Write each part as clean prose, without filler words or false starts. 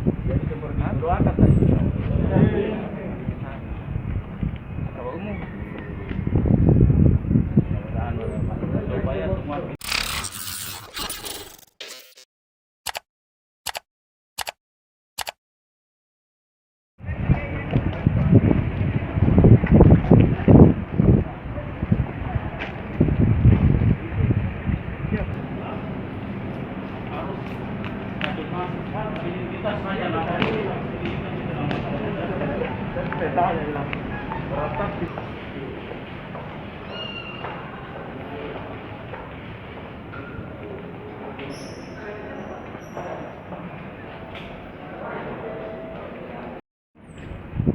Jadi seperti doakan tadi. Kalau umum, mudah-mudahan supaya semua.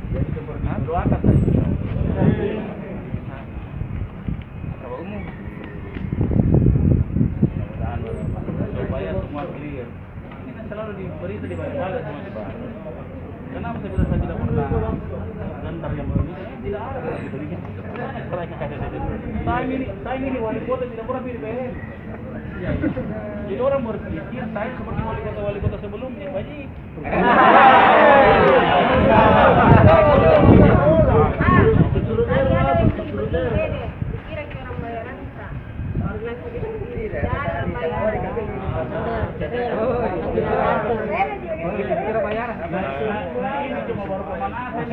Jadi seperti doakan tadi. Kalau umum, mudah-mudahan supaya semua clear. Ini kan selalu diberi itu di balik-balik sama si Pak. Kenapa saya bilang saya tidak pernah gentar yang begini? Tidak ada gitu. Saya ini wali kota tidak pernah pilih PN. Jadi orang berpikir saya seperti wali kota sebelumnya, Baji. Kira bayaran. Ini cuma baru pemanasan.